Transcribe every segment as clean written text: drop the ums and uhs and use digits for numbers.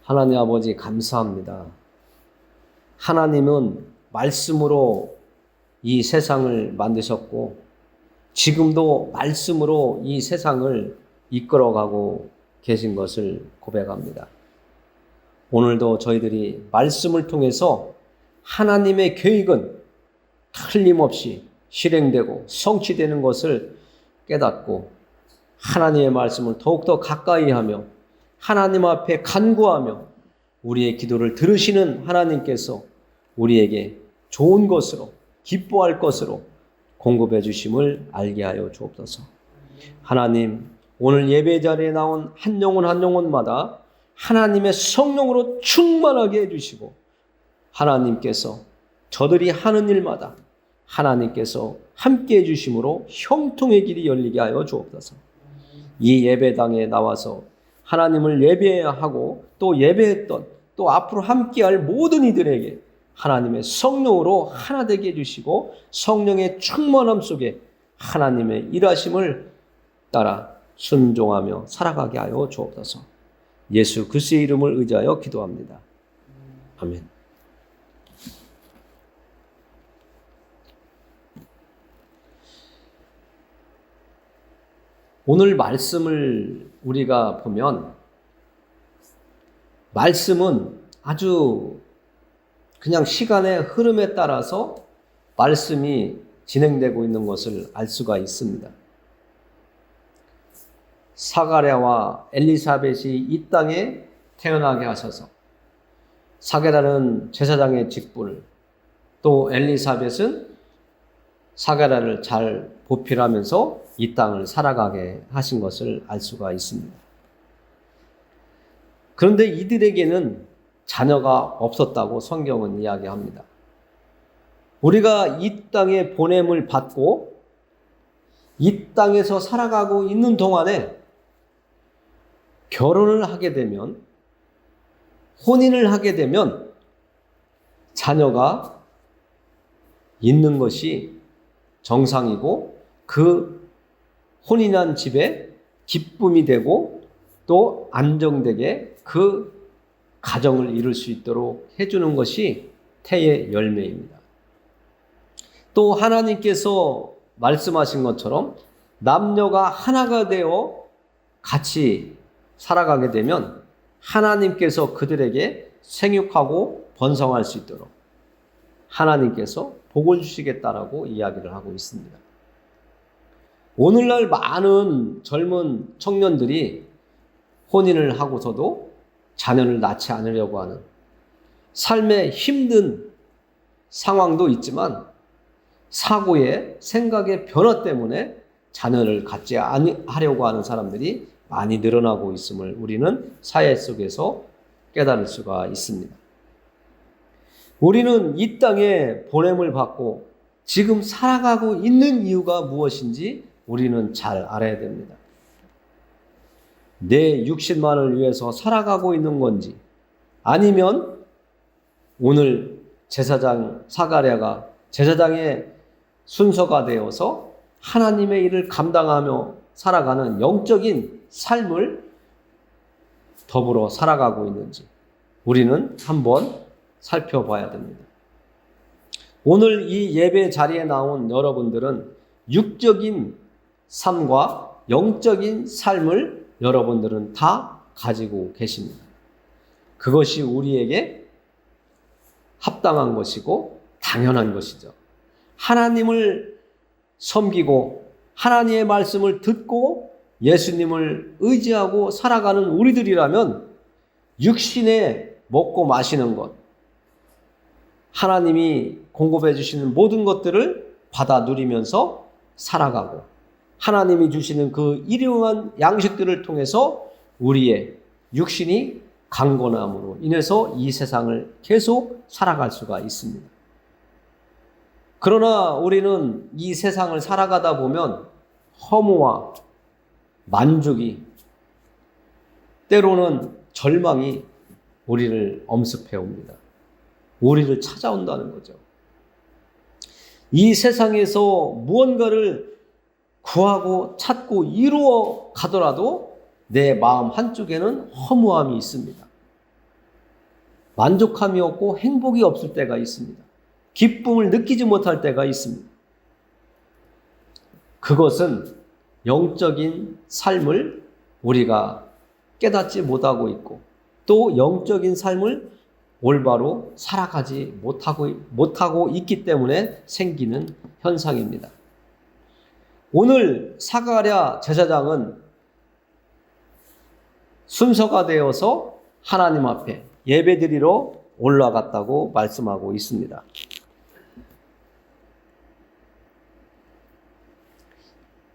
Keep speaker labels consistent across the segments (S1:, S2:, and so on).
S1: 하나님 아버지 감사합니다. 하나님은 말씀으로 이 세상을 만드셨고 지금도 말씀으로 이 세상을 이끌어가고 계신 것을 고백합니다. 오늘도 저희들이 말씀을 통해서 하나님의 계획은 틀림없이 실행되고 성취되는 것을 깨닫고 하나님의 말씀을 더욱더 가까이 하며 하나님 앞에 간구하며 우리의 기도를 들으시는 하나님께서 우리에게 좋은 것으로 기뻐할 것으로 공급해 주심을 알게 하여 주옵소서. 하나님, 오늘 예배 자리에 나온 한 영혼 한 영혼마다 하나님의 성령으로 충만하게 해주시고 하나님께서 저들이 하는 일마다 하나님께서 함께 해주심으로 형통의 길이 열리게 하여 주옵소서. 이 예배당에 나와서 하나님을 예배하고 또 예배했던 또 앞으로 함께할 모든 이들에게 하나님의 성령으로 하나 되게 해주시고 성령의 충만함 속에 하나님의 일하심을 따라 순종하며 살아가게 하여 주옵소서. 예수 그리스도의 이름을 의지하여 기도합니다. 아멘. 오늘 말씀을 우리가 보면 말씀은 아주 그냥 시간의 흐름에 따라서 말씀이 진행되고 있는 것을 알 수가 있습니다. 사가랴와 엘리사벳이 이 땅에 태어나게 하셔서 사가랴는 제사장의 직분을 또 엘리사벳은 사가랴를 잘 보필하면서 이 땅을 살아가게 하신 것을 알 수가 있습니다. 그런데 이들에게는 자녀가 없었다고 성경은 이야기합니다. 우리가 이 땅에 보냄을 받고 이 땅에서 살아가고 있는 동안에 결혼을 하게 되면, 혼인을 하게 되면 자녀가 있는 것이 정상이고 그 혼인한 집에 기쁨이 되고 또 안정되게 그 가정을 이룰 수 있도록 해주는 것이 태의 열매입니다. 또 하나님께서 말씀하신 것처럼 남녀가 하나가 되어 같이 살아가게 되면 하나님께서 그들에게 생육하고 번성할 수 있도록 하나님께서 복을 주시겠다라고 이야기를 하고 있습니다. 오늘날 많은 젊은 청년들이 혼인을 하고서도 자녀를 낳지 않으려고 하는 삶의 힘든 상황도 있지만 사고의 생각의 변화 때문에 자녀를 갖지 않으려고 하는 사람들이 많이 늘어나고 있음을 우리는 사회 속에서 깨달을 수가 있습니다. 우리는 이 땅에 보냄을 받고 지금 살아가고 있는 이유가 무엇인지 우리는 잘 알아야 됩니다. 내 육신만을 위해서 살아가고 있는 건지 아니면 오늘 제사장 사가랴가 제사장의 순서가 되어서 하나님의 일을 감당하며 살아가는 영적인 삶을 더불어 살아가고 있는지 우리는 한번 살펴봐야 됩니다. 오늘 이 예배 자리에 나온 여러분들은 육적인 삶과 영적인 삶을 여러분들은 다 가지고 계십니다. 그것이 우리에게 합당한 것이고 당연한 것이죠. 하나님을 섬기고 하나님의 말씀을 듣고 예수님을 의지하고 살아가는 우리들이라면 육신에 먹고 마시는 것, 하나님이 공급해 주시는 모든 것들을 받아 누리면서 살아가고 하나님이 주시는 그 일용한 양식들을 통해서 우리의 육신이 강건함으로 인해서 이 세상을 계속 살아갈 수가 있습니다. 그러나 우리는 이 세상을 살아가다 보면 허무와 만족이 때로는 절망이 우리를 엄습해 옵니다. 우리를 찾아온다는 거죠. 이 세상에서 무언가를 구하고 찾고 이루어 가더라도 내 마음 한쪽에는 허무함이 있습니다. 만족함이 없고 행복이 없을 때가 있습니다. 기쁨을 느끼지 못할 때가 있습니다. 그것은 영적인 삶을 우리가 깨닫지 못하고 있고 또 영적인 삶을 올바로 살아가지 못하고 있기 때문에 생기는 현상입니다. 오늘 사가랴 제사장은 순서가 되어서 하나님 앞에 예배드리러 올라갔다고 말씀하고 있습니다.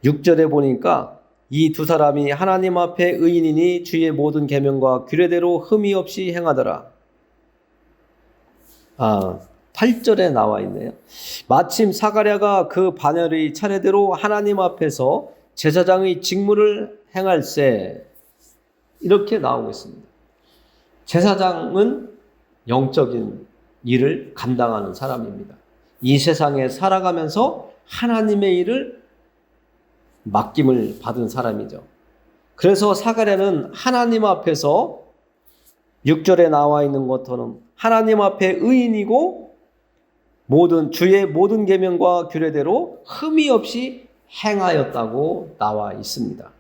S1: 6절에 보니까 이 두 사람이 하나님 앞에 의인이니 주의 모든 계명과 규례대로 흠이 없이 행하더라. 8절에 나와 있네요. 마침 사가랴가 그 반열의 차례대로 하나님 앞에서 제사장의 직무를 행할세. 이렇게 나오고 있습니다. 제사장은 영적인 일을 감당하는 사람입니다. 이 세상에 살아가면서 하나님의 일을 맡김을 받은 사람이죠. 그래서 사가랴는 하나님 앞에서 6절에 나와 있는 것처럼 하나님 앞에 의인이고 주의 모든 계명과 규례대로 흠이 없이 행하였다고 나와 있습니다.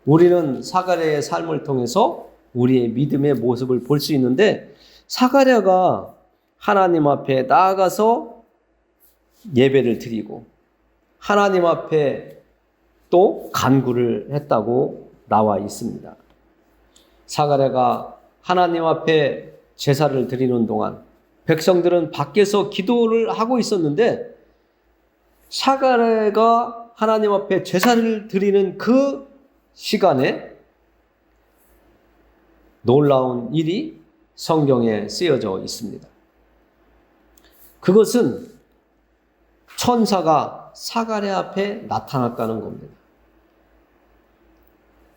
S1: 우리는 사가랴의 삶을 통해서 우리의 믿음의 모습을 볼 수 있는데 사가랴가 하나님 앞에 나아가서 예배를 드리고 하나님 앞에 또 간구를 했다고 나와 있습니다. 사가랴가 하나님 앞에 제사를 드리는 동안 백성들은 밖에서 기도를 하고 있었는데 사가랴가 하나님 앞에 제사를 드리는 그 시간에 놀라운 일이 성경에 쓰여져 있습니다. 그것은 천사가 사가랴 앞에 나타났다는 겁니다.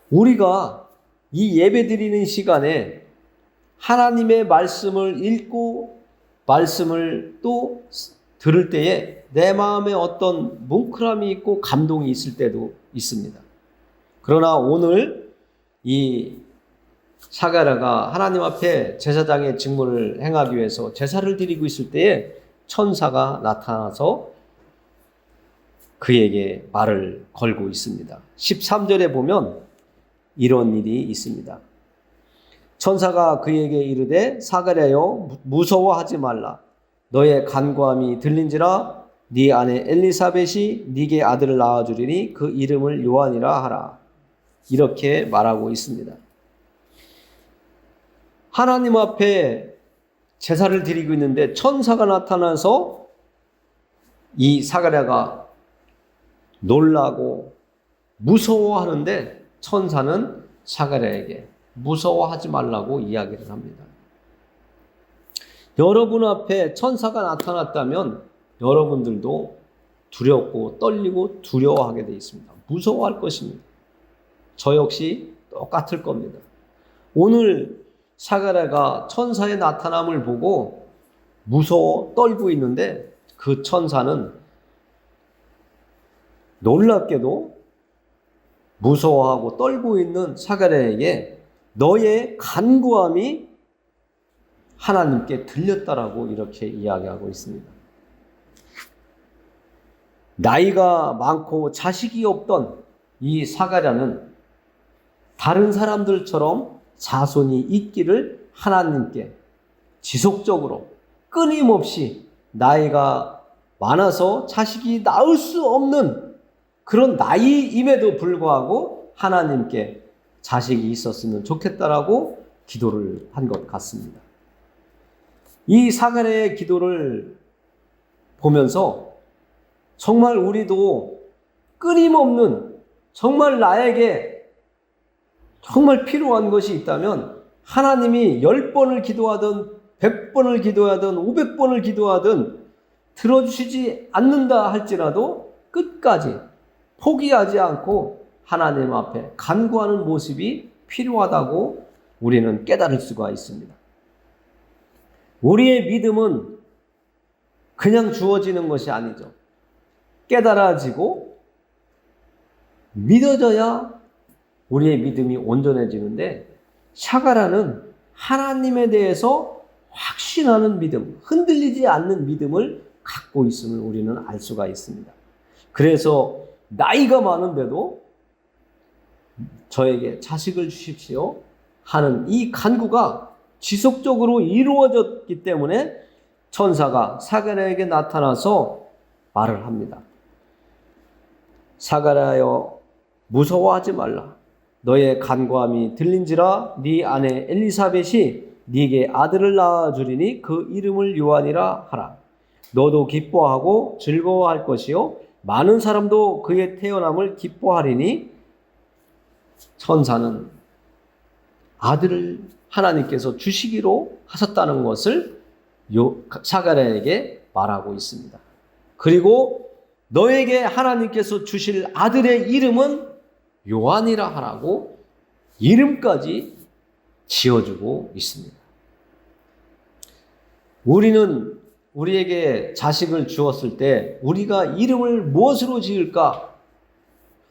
S1: 우리가 이 예배드리는 시간에 하나님의 말씀을 읽고 말씀을 또 들을 때에 내 마음에 어떤 뭉클함이 있고 감동이 있을 때도 있습니다. 그러나 오늘 이 사가랴가 하나님 앞에 제사장의 직무를 행하기 위해서 제사를 드리고 있을 때에 천사가 나타나서 그에게 말을 걸고 있습니다. 13절에 보면 이런 일이 있습니다. 천사가 그에게 이르되 사가랴여 무서워하지 말라. 너의 간구함이 들린지라 네 아내 엘리사벳이 네게 아들을 낳아주리니 그 이름을 요한이라 하라. 이렇게 말하고 있습니다. 하나님 앞에 제사를 드리고 있는데 천사가 나타나서 이 사가랴가 놀라고 무서워하는데 천사는 사가랴에게 무서워하지 말라고 이야기를 합니다. 여러분 앞에 천사가 나타났다면 여러분들도 두렵고 떨리고 두려워하게 되어 있습니다. 무서워할 것입니다. 저 역시 똑같을 겁니다. 오늘 사가랴가 천사의 나타남을 보고 무서워 떨고 있는데 그 천사는 놀랍게도 무서워하고 떨고 있는 사가랴에게 너의 간구함이 하나님께 들렸다라고 이렇게 이야기하고 있습니다. 나이가 많고 자식이 없던 이 사가랴는 다른 사람들처럼 자손이 있기를 하나님께 지속적으로 끊임없이 나이가 많아서 자식이 낳을 수 없는 그런 나이임에도 불구하고 하나님께 자식이 있었으면 좋겠다라고 기도를 한 것 같습니다. 이 사가랴의 기도를 보면서 정말 우리도 끊임없는 정말 나에게 정말 필요한 것이 있다면 하나님이 10번을 기도하든 100번을 기도하든 500번을 기도하든 들어주시지 않는다 할지라도 끝까지 포기하지 않고 하나님 앞에 간구하는 모습이 필요하다고 우리는 깨달을 수가 있습니다. 우리의 믿음은 그냥 주어지는 것이 아니죠. 깨달아지고 믿어져야 우리의 믿음이 온전해지는데 사가랴는 하나님에 대해서 확신하는 믿음, 흔들리지 않는 믿음을 갖고 있음을 우리는 알 수가 있습니다. 그래서 나이가 많은데도 저에게 자식을 주십시오 하는 이 간구가 지속적으로 이루어졌기 때문에 천사가 사가랴에게 나타나서 말을 합니다. 사가랴여, 무서워하지 말라. 너의 간구함이 들린지라. 네 아내 엘리사벳이 네게 아들을 낳아주리니 그 이름을 요한이라 하라. 너도 기뻐하고 즐거워할 것이요 많은 사람도 그의 태어남을 기뻐하리니. 천사는 아들을 하나님께서 주시기로 하셨다는 것을 사가랴에게 말하고 있습니다. 그리고 너에게 하나님께서 주실 아들의 이름은 요한이라 하라고 이름까지 지어주고 있습니다. 우리는 우리에게 자식을 주었을 때 우리가 이름을 무엇으로 지을까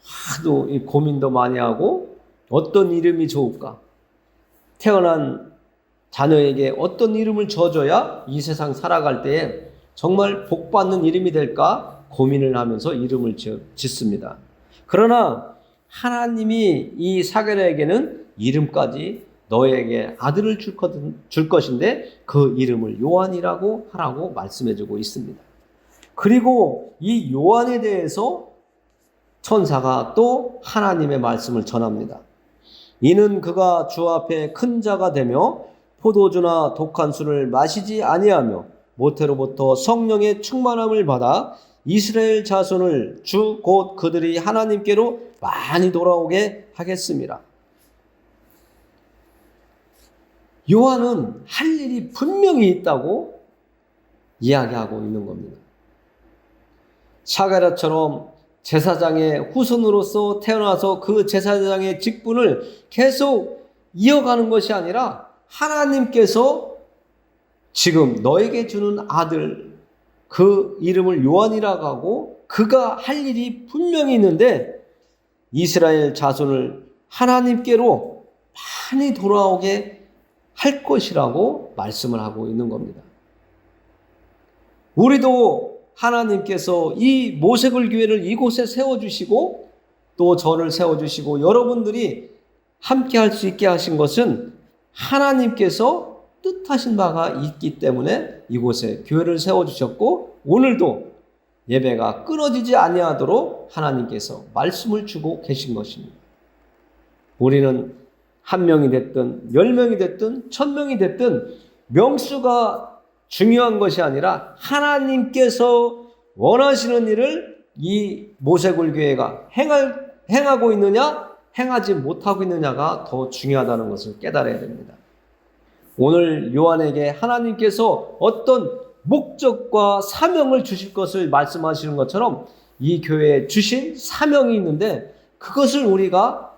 S1: 하도 고민도 많이 하고 어떤 이름이 좋을까? 태어난 자녀에게 어떤 이름을 줘줘야 이 세상 살아갈 때에 정말 복받는 이름이 될까 고민을 하면서 이름을 짓습니다. 그러나 하나님이 이 사가랴에게는 이름까지 너에게 아들을 줄 것인데 그 이름을 요한이라고 하라고 말씀해주고 있습니다. 그리고 이 요한에 대해서 천사가 또 하나님의 말씀을 전합니다. 이는 그가 주 앞에 큰 자가 되며 포도주나 독한 술을 마시지 아니하며 모태로부터 성령의 충만함을 받아 이스라엘 자손을 주 곧 그들이 하나님께로 많이 돌아오게 하겠습니다. 요한은 할 일이 분명히 있다고 이야기하고 있는 겁니다. 사가랴처럼 제사장의 후손으로서 태어나서 그 제사장의 직분을 계속 이어가는 것이 아니라 하나님께서 지금 너에게 주는 아들, 그 이름을 요한이라고 하고 그가 할 일이 분명히 있는데 이스라엘 자손을 하나님께로 많이 돌아오게 할 것이라고 말씀을 하고 있는 겁니다. 우리도 하나님께서 이 모세굴 교회를 이곳에 세워주시고 또 저를 세워주시고 여러분들이 함께 할 수 있게 하신 것은 하나님께서 뜻하신 바가 있기 때문에 이곳에 교회를 세워주셨고 오늘도 예배가 끊어지지 아니하도록 하나님께서 말씀을 주고 계신 것입니다. 우리는 한 명이 됐든 10명이 됐든 1000명이 됐든 명수가 중요한 것이 아니라 하나님께서 원하시는 일을 이 모세굴 교회가 행하고 있느냐 행하지 못하고 있느냐가 더 중요하다는 것을 깨달아야 됩니다. 오늘 요한에게 하나님께서 어떤 목적과 사명을 주실 것을 말씀하시는 것처럼 이 교회에 주신 사명이 있는데 그것을 우리가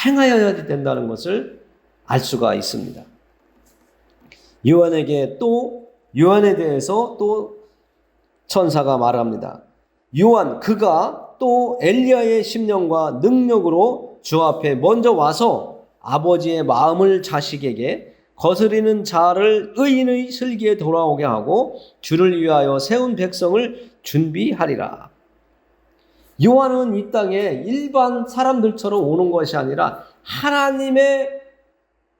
S1: 행하여야 된다는 것을 알 수가 있습니다. 요한에 대해서 또 천사가 말합니다. 요한 그가 또 엘리야의 심령과 능력으로 주 앞에 먼저 와서 아버지의 마음을 자식에게 거스리는 자를 의인의 슬기에 돌아오게 하고 주를 위하여 세운 백성을 준비하리라. 요한은 이 땅에 일반 사람들처럼 오는 것이 아니라 하나님의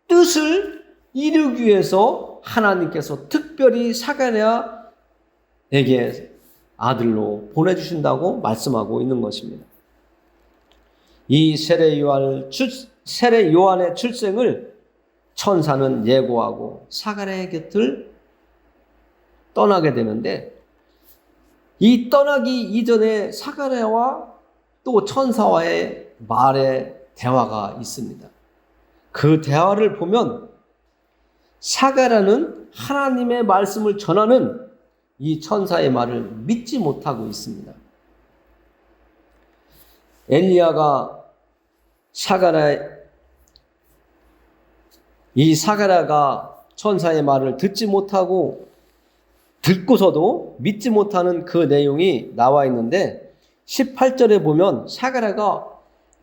S1: 뜻을 이루기 위해서 하나님께서 특별히 사가랴에게 아들로 보내주신다고 말씀하고 있는 것입니다. 이 세례 요한의 출생을 천사는 예고하고 사가랴의 곁을 떠나게 되는데 이 떠나기 이전에 사가랴와 또 천사와의 말의 대화가 있습니다. 그 대화를 보면 사가랴는 하나님의 말씀을 전하는 이 천사의 말을 믿지 못하고 있습니다. 엘리야가 사가랴가 천사의 말을 듣지 못하고 듣고서도 믿지 못하는 그 내용이 나와 있는데 18절에 보면 사가랴가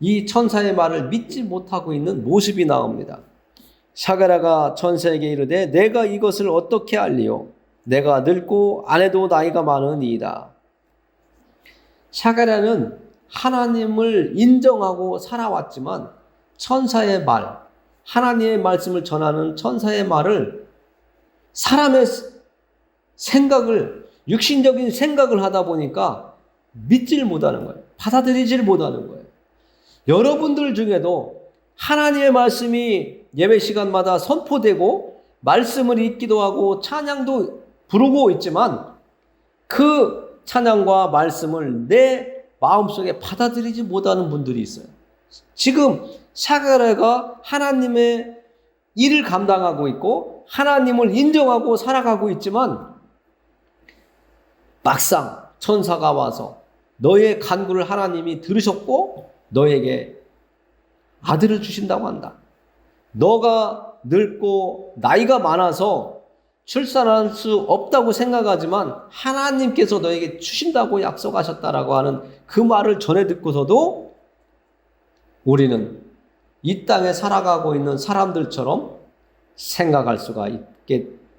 S1: 이 천사의 말을 믿지 못하고 있는 모습이 나옵니다. 사가랴가 천사에게 이르되 내가 이것을 어떻게 알리요? 내가 늙고 아내도 나이가 많으니이다. 사가랴는 하나님을 인정하고 살아왔지만 천사의 말, 하나님의 말씀을 전하는 천사의 말을 사람의 생각을, 육신적인 생각을 하다 보니까 믿질 못하는 거예요. 받아들이질 못하는 거예요. 여러분들 중에도 하나님의 말씀이 예배 시간마다 선포되고 말씀을 읽기도 하고 찬양도 부르고 있지만 그 찬양과 말씀을 내 마음속에 받아들이지 못하는 분들이 있어요. 지금 사가랴가 하나님의 일을 감당하고 있고 하나님을 인정하고 살아가고 있지만 막상 천사가 와서 너의 간구를 하나님이 들으셨고 너에게 아들을 주신다고 한다. 너가 늙고 나이가 많아서 출산할 수 없다고 생각하지만 하나님께서 너에게 주신다고 약속하셨다라고 하는 그 말을 전해 듣고서도 우리는 이 땅에 살아가고 있는 사람들처럼 생각할 수가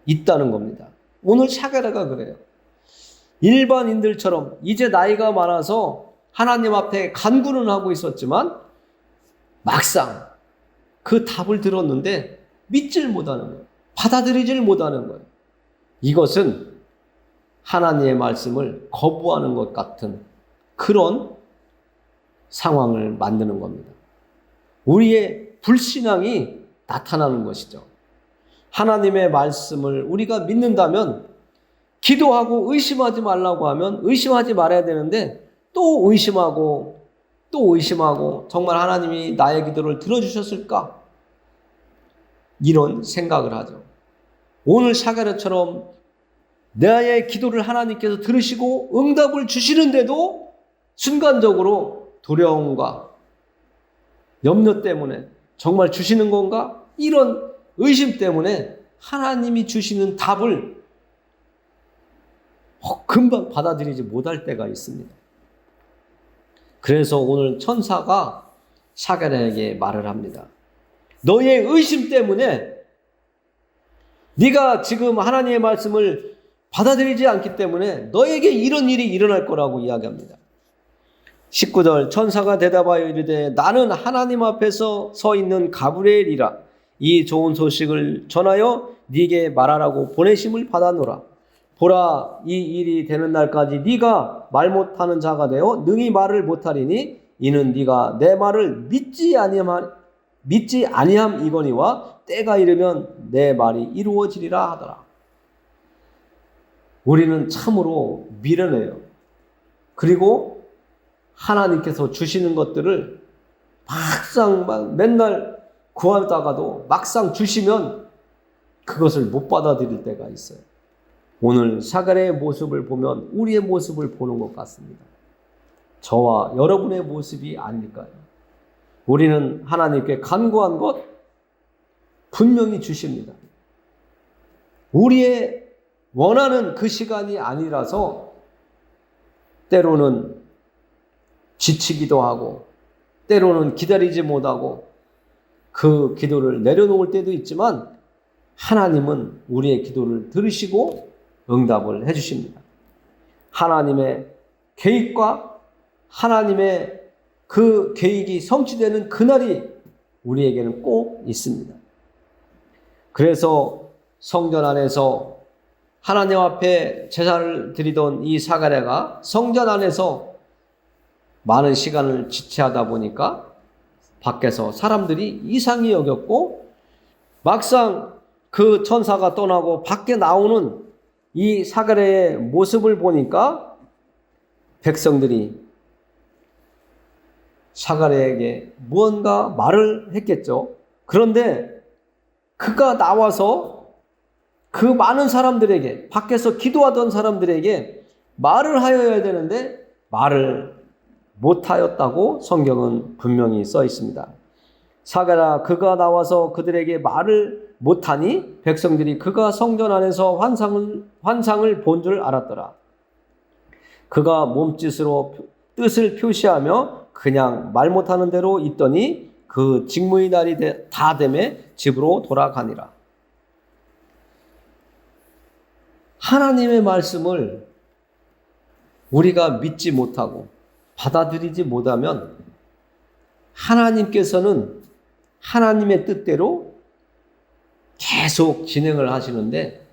S1: 있다는 겁니다. 오늘 사가랴가 그래요. 일반인들처럼 이제 나이가 많아서 하나님 앞에 간구는 하고 있었지만 막상 그 답을 들었는데 믿질 못하는 거예요. 받아들이질 못하는 거예요. 이것은 하나님의 말씀을 거부하는 것 같은 그런 상황을 만드는 겁니다. 우리의 불신앙이 나타나는 것이죠. 하나님의 말씀을 우리가 믿는다면 기도하고 의심하지 말라고 하면 의심하지 말아야 되는데 또 의심하고 정말 하나님이 나의 기도를 들어주셨을까? 이런 생각을 하죠. 오늘 사가랴처럼 나의 기도를 하나님께서 들으시고 응답을 주시는데도 순간적으로 두려움과 염려 때문에 정말 주시는 건가? 이런 의심 때문에 하나님이 주시는 답을 금방 받아들이지 못할 때가 있습니다. 그래서 오늘 천사가 사가랴에게 말을 합니다. 너의 의심 때문에 네가 지금 하나님의 말씀을 받아들이지 않기 때문에 너에게 이런 일이 일어날 거라고 이야기합니다. 19절 천사가 대답하여 이르되 나는 하나님 앞에서 서 있는 가브리엘이라 이 좋은 소식을 전하여 네게 말하라고 보내심을 받아노라. 보라 이 일이 되는 날까지 네가 말 못하는 자가 되어 능히 말을 못하리니 이는 네가 내 말을 믿지 아니함이거니와 때가 이르면 내 말이 이루어지리라 하더라. 우리는 참으로 미련해요. 그리고 하나님께서 주시는 것들을 막상 맨날 구하다가도 막상 주시면 그것을 못 받아들일 때가 있어요. 오늘 사가랴의 모습을 보면 우리의 모습을 보는 것 같습니다. 저와 여러분의 모습이 아닐까요? 우리는 하나님께 간구한 것 분명히 주십니다. 우리의 원하는 그 시간이 아니라서 때로는 지치기도 하고 때로는 기다리지 못하고 그 기도를 내려놓을 때도 있지만 하나님은 우리의 기도를 들으시고 응답을 해주십니다. 하나님의 계획과 하나님의 그 계획이 성취되는 그날이 우리에게는 꼭 있습니다. 그래서 성전 안에서 하나님 앞에 제사를 드리던 이 사가랴가 성전 안에서 많은 시간을 지체하다 보니까 밖에서 사람들이 이상히 여겼고 막상 그 천사가 떠나고 밖에 나오는 이 사가랴의 모습을 보니까 백성들이 사가랴에게 무언가 말을 했겠죠. 그런데 그가 나와서 그 많은 사람들에게 밖에서 기도하던 사람들에게 말을 하여야 되는데 말을 못하였다고 성경은 분명히 써 있습니다. 사가랴 그가 나와서 그들에게 말을 못하니 백성들이 그가 성전 안에서 환상을 본 줄 알았더라. 그가 몸짓으로 뜻을 표시하며 그냥 말 못하는 대로 있더니 그 직무의 날이 다 되매 집으로 돌아가니라. 하나님의 말씀을 우리가 믿지 못하고 받아들이지 못하면 하나님께서는 하나님의 뜻대로 계속 진행을 하시는데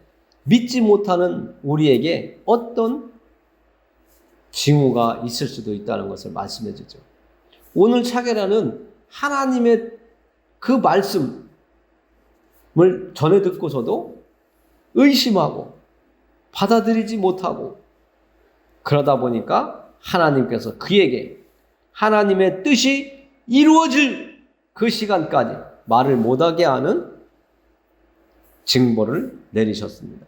S1: 믿지 못하는 우리에게 어떤 징후가 있을 수도 있다는 것을 말씀해 주죠. 오늘 차계라는 하나님의 그 말씀을 전해 듣고서도 의심하고 받아들이지 못하고 그러다 보니까 하나님께서 그에게 하나님의 뜻이 이루어질 그 시간까지 말을 못하게 하는 징벌을 내리셨습니다.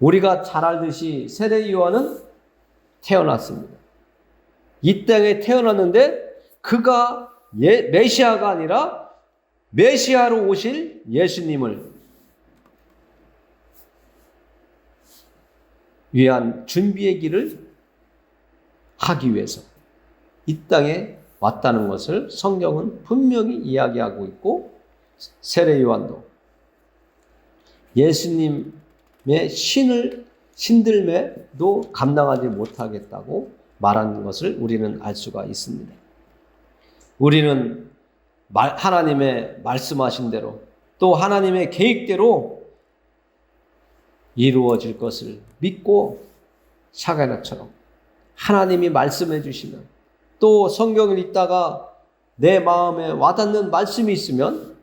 S1: 우리가 잘 알듯이 세례 요한은 태어났습니다. 이 땅에 태어났는데 그가 메시아가 아니라 메시아로 오실 예수님을 위한 준비의 길을 하기 위해서 이 땅에 왔다는 것을 성경은 분명히 이야기하고 있고 세례 요한도 예수님의 신들매도 감당하지 못하겠다고 말한 것을 우리는 알 수가 있습니다. 우리는 하나님의 말씀하신 대로 또 하나님의 계획대로 이루어질 것을 믿고 사가랴처럼 하나님이 말씀해 주시면 또 성경을 읽다가 내 마음에 와닿는 말씀이 있으면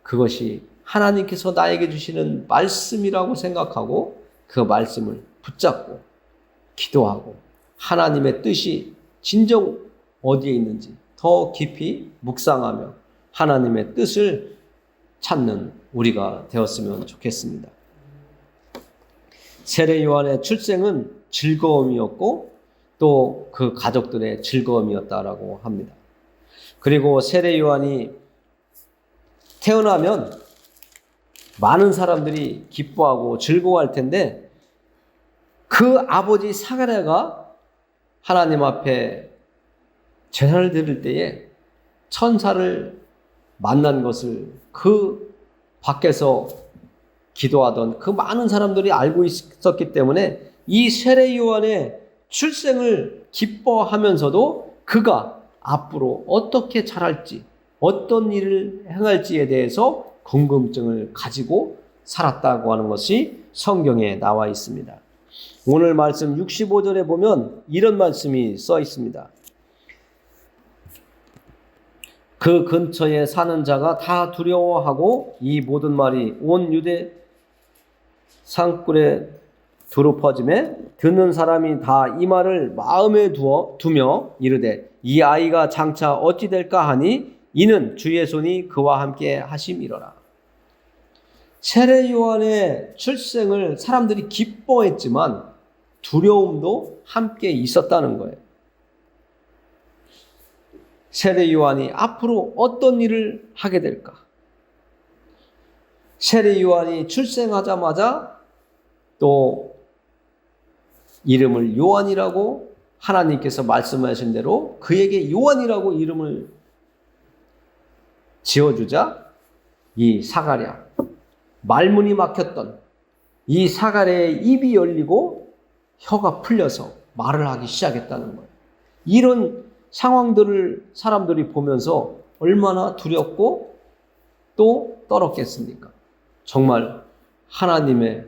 S1: 그것이 하나님께서 나에게 주시는 말씀이라고 생각하고 그 말씀을 붙잡고 기도하고 하나님의 뜻이 진정 어디에 있는지 더 깊이 묵상하며 하나님의 뜻을 찾는 우리가 되었으면 좋겠습니다. 세례 요한의 출생은 즐거움이었고 또 그 가족들의 즐거움이었다라고 합니다. 그리고 세례 요한이 태어나면 많은 사람들이 기뻐하고 즐거워할 텐데 그 아버지 사가랴가 하나님 앞에 제사를 드릴 때에 천사를 만난 것을 그 밖에서 기도하던 그 많은 사람들이 알고 있었기 때문에 이 세례 요한의 출생을 기뻐하면서도 그가 앞으로 어떻게 자랄지 어떤 일을 행할지에 대해서 궁금증을 가지고 살았다고 하는 것이 성경에 나와 있습니다. 오늘 말씀 65절에 보면 이런 말씀이 써 있습니다. 그 근처에 사는 자가 다 두려워하고 이 모든 말이 온 유대 산굴에 두루 퍼짐에 듣는 사람이 다 이 말을 마음에 두며 이르되 이 아이가 장차 어찌 될까 하니 이는 주의 손이 그와 함께 하심이로라. 세례 요한의 출생을 사람들이 기뻐했지만 두려움도 함께 있었다는 거예요. 세례 요한이 앞으로 어떤 일을 하게 될까? 세례 요한이 출생하자마자 또 이름을 요한이라고 하나님께서 말씀하신 대로 그에게 요한이라고 이름을 지어주자 이 사가랴, 말문이 막혔던 이 사가랴의 입이 열리고 혀가 풀려서 말을 하기 시작했다는 거예요. 이런 상황들을 사람들이 보면서 얼마나 두렵고 또 떨었겠습니까? 정말 하나님의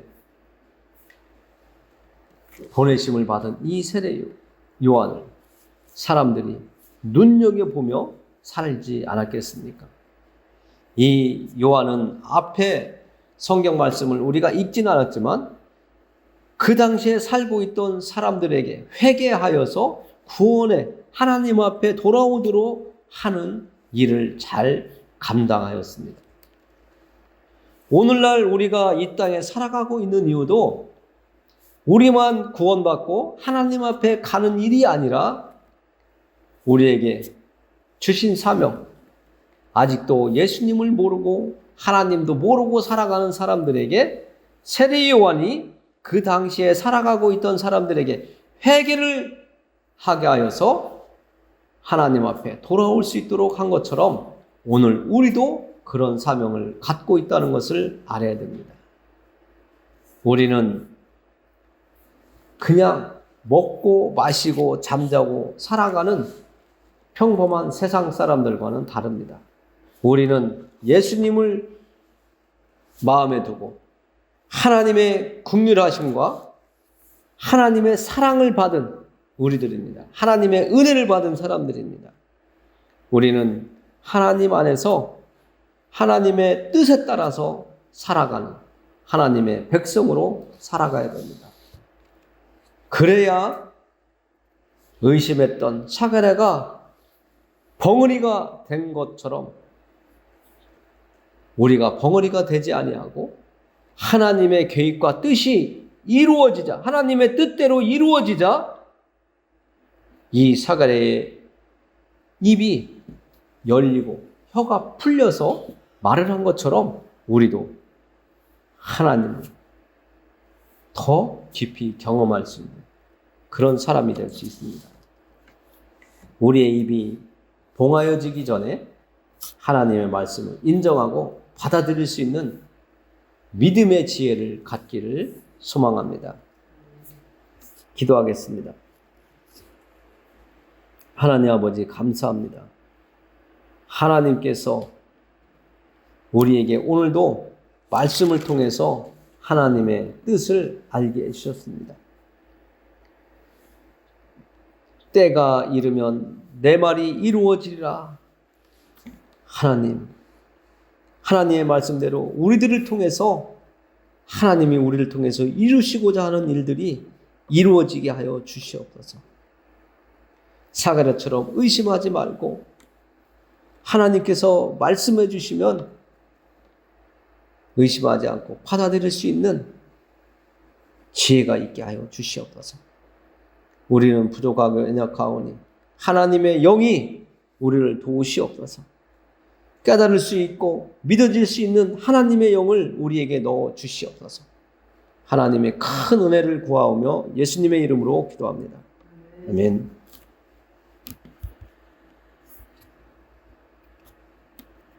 S1: 보내심을 받은 이 세례 요한을 사람들이 눈여겨보며 살지 않았겠습니까? 이 요한은 앞에 성경 말씀을 우리가 읽진 않았지만 그 당시에 살고 있던 사람들에게 회개하여서 구원의 하나님 앞에 돌아오도록 하는 일을 잘 감당하였습니다. 오늘날 우리가 이 땅에 살아가고 있는 이유도 우리만 구원받고 하나님 앞에 가는 일이 아니라 우리에게 주신 사명, 아직도 예수님을 모르고 하나님도 모르고 살아가는 사람들에게 세례 요한이 그 당시에 살아가고 있던 사람들에게 회개를 하게 하여서 하나님 앞에 돌아올 수 있도록 한 것처럼 오늘 우리도 그런 사명을 갖고 있다는 것을 알아야 됩니다. 우리는 그냥 먹고 마시고 잠자고 살아가는 평범한 세상 사람들과는 다릅니다. 우리는 예수님을 마음에 두고 하나님의 긍휼하심과 하나님의 사랑을 받은 우리들입니다. 하나님의 은혜를 받은 사람들입니다. 우리는 하나님 안에서 하나님의 뜻에 따라서 살아가는 하나님의 백성으로 살아가야 됩니다. 그래야 의심했던 사가랴가 벙어리가 된 것처럼 우리가 벙어리가 되지 아니하고 하나님의 계획과 뜻이 이루어지자, 하나님의 뜻대로 이루어지자 이 사가랴의 입이 열리고 혀가 풀려서 말을 한 것처럼 우리도 하나님을 더 깊이 경험할 수 있는 그런 사람이 될 수 있습니다. 우리의 입이 봉하여지기 전에 하나님의 말씀을 인정하고 받아들일 수 있는 믿음의 지혜를 갖기를 소망합니다. 기도하겠습니다. 하나님 아버지 감사합니다. 하나님께서 우리에게 오늘도 말씀을 통해서 하나님의 뜻을 알게 해주셨습니다. 때가 이르면 내 말이 이루어지리라. 하나님의 말씀대로 우리들을 통해서 하나님이 우리를 통해서 이루시고자 하는 일들이 이루어지게 하여 주시옵소서. 사가랴처럼 의심하지 말고 하나님께서 말씀해 주시면 의심하지 않고 받아들일 수 있는 지혜가 있게 하여 주시옵소서. 우리는 부족하고 연약하오니 하나님의 영이 우리를 도우시옵소서. 깨달을 수 있고 믿어질 수 있는 하나님의 영을 우리에게 넣어 주시옵소서. 하나님의 큰 은혜를 구하오며 예수님의 이름으로 기도합니다. 아멘.